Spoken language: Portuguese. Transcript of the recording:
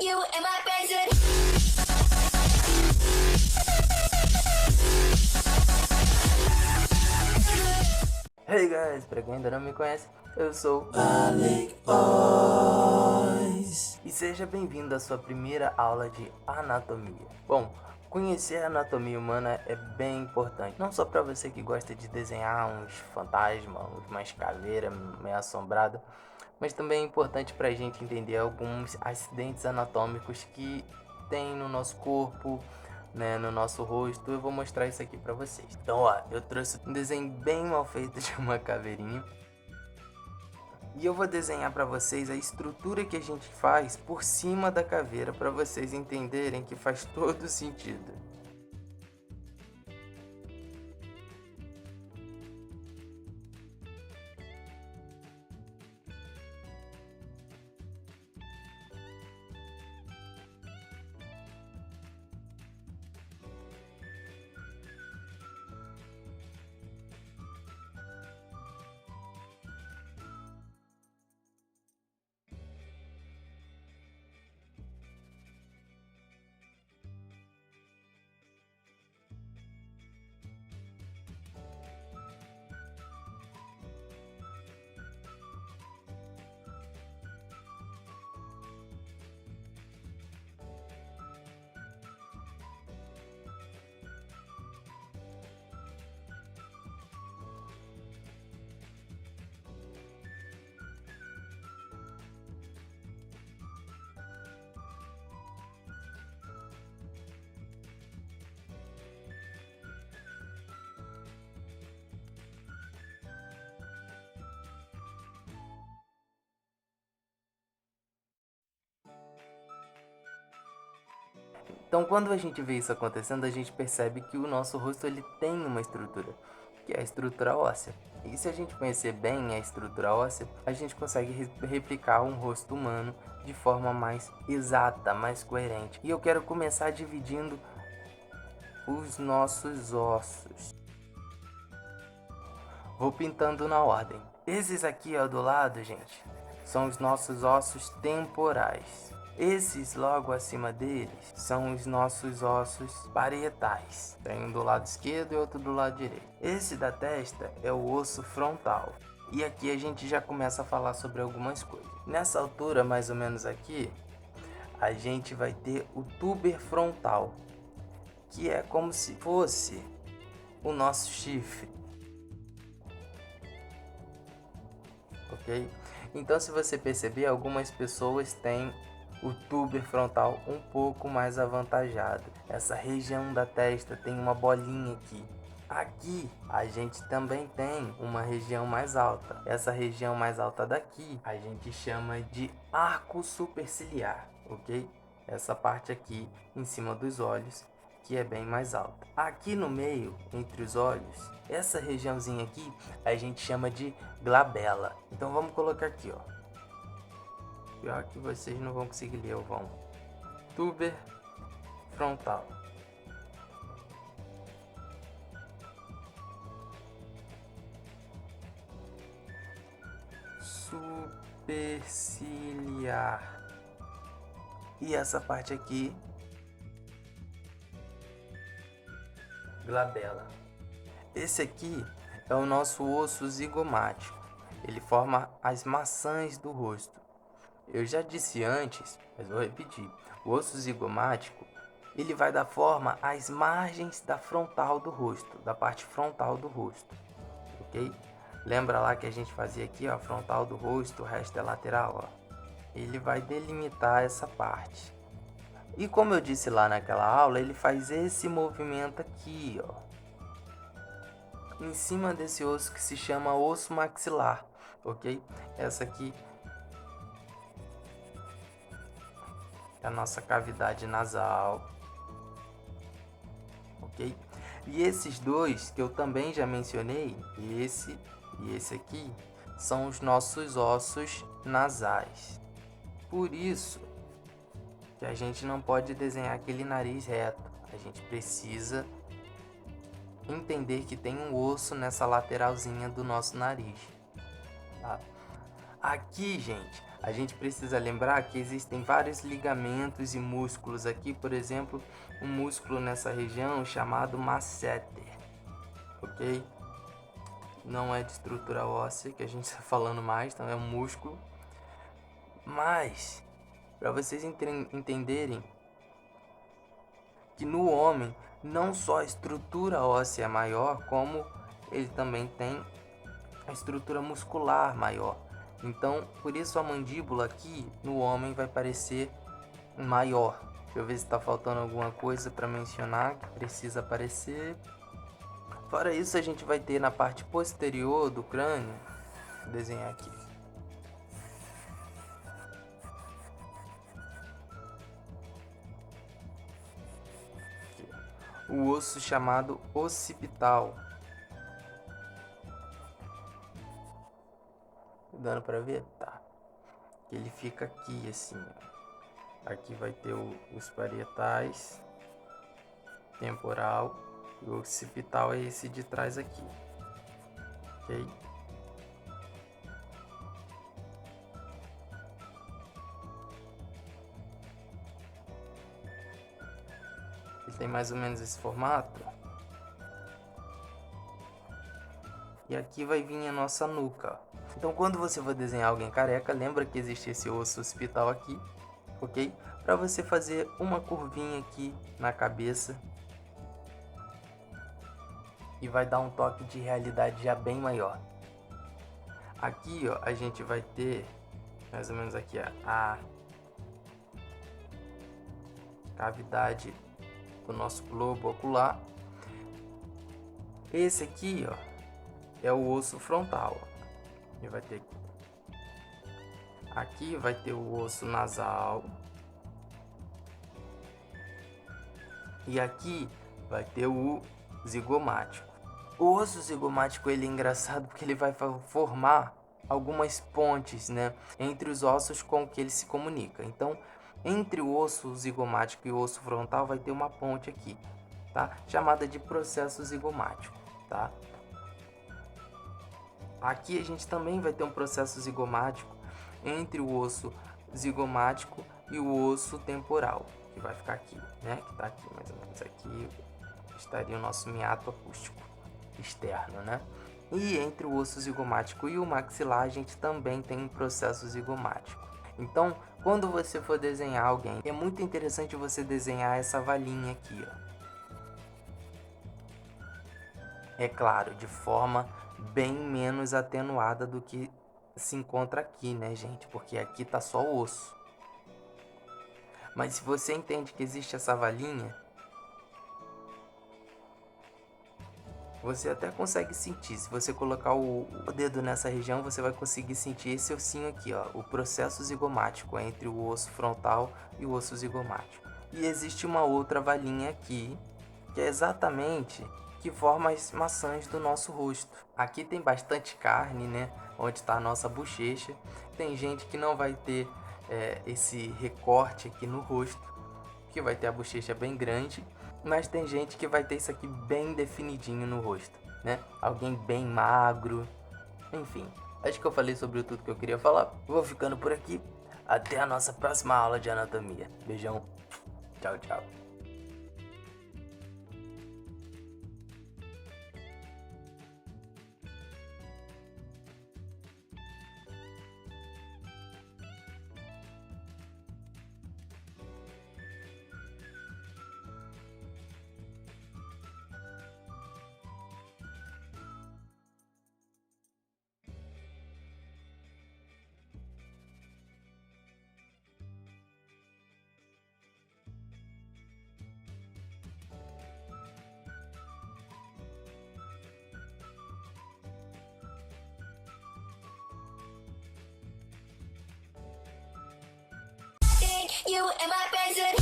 You and my president. Hey guys, pra quem ainda não me conhece, eu sou Alec Boys. e seja bem-vindo à sua primeira aula de anatomia. Bom, conhecer a anatomia humana é bem importante, não só para você que gosta de desenhar uns fantasmas, umas caveiras meio assombradas, mas também é importante para a gente entender alguns acidentes anatômicos que tem no nosso corpo, né, no nosso rosto. Eu vou mostrar isso aqui pra vocês. Então, ó, eu trouxe um desenho bem mal feito de uma caveirinha. E eu vou desenhar pra vocês a estrutura que a gente faz por cima da caveira para vocês entenderem que faz todo sentido. Então, quando a gente vê isso acontecendo, a gente percebe que o nosso rosto ele tem uma estrutura, que é a estrutura óssea. E se a gente conhecer bem a estrutura óssea, a gente consegue replicar um rosto humano de forma mais exata, mais coerente. E eu quero começar dividindo os nossos ossos. Vou pintando na ordem. Esses aqui, ó, do lado, gente, são os nossos ossos temporais. Esses logo acima deles são os nossos ossos parietais. Tem um do lado esquerdo e outro do lado direito. Esse da testa é o osso frontal. E aqui a gente já começa a falar sobre algumas coisas. Nessa altura, mais ou menos aqui, a gente vai ter o tuber frontal, que é como se fosse o nosso chifre. Ok? Então, se você perceber, algumas pessoas têm o tuber frontal um pouco mais avantajado. Essa região da testa tem uma bolinha aqui. Aqui a gente também tem uma região mais alta. Essa região mais alta daqui a gente chama de arco superciliar, ok? Essa parte aqui em cima dos olhos, que é bem mais alta. Aqui no meio, entre os olhos, essa regiãozinha aqui a gente chama de glabela. Então vamos colocar aqui, ó. Pior que vocês não vão conseguir ler, eu vão. Tuber frontal. Superciliar. E essa parte aqui, glabela. Esse aqui é o nosso osso zigomático. Ele forma as maçãs do rosto. Eu já disse antes, mas vou repetir. O osso zigomático, ele vai dar forma às margens da frontal do rosto, da parte frontal do rosto, ok? Lembra lá que a gente fazia aqui, ó, frontal do rosto, o resto é lateral, ó. Ele vai delimitar essa parte. E como eu disse lá naquela aula, ele faz esse movimento aqui, ó, em cima desse osso que se chama osso maxilar, ok? Essa aqui é a nossa cavidade nasal, ok? E esses dois que eu também já mencionei, esse e esse aqui, são os nossos ossos nasais. Por isso que a gente não pode desenhar aquele nariz reto. A gente precisa entender que tem um osso nessa lateralzinha do nosso nariz, tá? Aqui, gente, A gente precisa lembrar que existem vários ligamentos e músculos aqui, por exemplo, um músculo nessa região chamado masseter, ok? Não é de estrutura óssea que a gente está falando mais, então é um músculo. Mas, para vocês entenderem que no homem não só a estrutura óssea é maior, como ele também tem a estrutura muscular maior. Então, por isso a mandíbula aqui no homem vai parecer maior. Deixa eu ver se está faltando alguma coisa para mencionar que precisa aparecer. Fora isso, a gente vai ter na parte posterior do crânio, vou desenhar aqui, o osso chamado occipital. Dando para ver? Tá. Ele fica aqui assim, ó. Aqui vai ter os parietais, temporal, e o occipital é esse de trás aqui, ok? Ele tem mais ou menos esse formato. E aqui vai vir a nossa nuca. Então, quando você for desenhar alguém careca, lembra que existe esse osso occipital aqui, ok? Para você fazer uma curvinha aqui na cabeça. E vai dar um toque de realidade já bem maior. Aqui, ó, a gente vai ter, mais ou menos aqui, ó, a cavidade do nosso globo ocular. Esse aqui, ó, é o osso frontal. E vai ter aqui vai ter o osso nasal. E aqui vai ter o zigomático. O osso zigomático ele é engraçado porque ele vai formar algumas pontes, né, entre os ossos com que ele se comunica. Então, entre o osso zigomático e o osso frontal vai ter uma ponte aqui, tá? Chamada de processo zigomático, tá? Aqui a gente também vai ter um processo zigomático entre o osso zigomático e o osso temporal, que vai ficar aqui, né? Que tá aqui, mais ou menos aqui, estaria o nosso miato acústico externo, né? E entre o osso zigomático e o maxilar, a gente também tem um processo zigomático. Então, quando você for desenhar alguém, é muito interessante você desenhar essa valinha aqui, ó. É claro, de forma bem menos atenuada do que se encontra aqui, né, gente? Porque aqui tá só o osso. Mas se você entende que existe essa valinha, você até consegue sentir. Se você colocar o dedo nessa região, você vai conseguir sentir esse ossinho aqui, ó, o processo zigomático entre o osso frontal e o osso zigomático. E existe uma outra valinha aqui, que é exatamente que forma as maçãs do nosso rosto. Aqui tem bastante carne, né? Onde está a nossa bochecha. Tem gente que não vai ter esse recorte aqui no rosto, que vai ter a bochecha bem grande, mas tem gente que vai ter isso aqui bem definidinho no rosto, né? Alguém bem magro, enfim. Acho que eu falei sobre tudo que eu queria falar. Vou ficando por aqui. Até a nossa próxima aula de anatomia. Beijão. Tchau, tchau. You and my best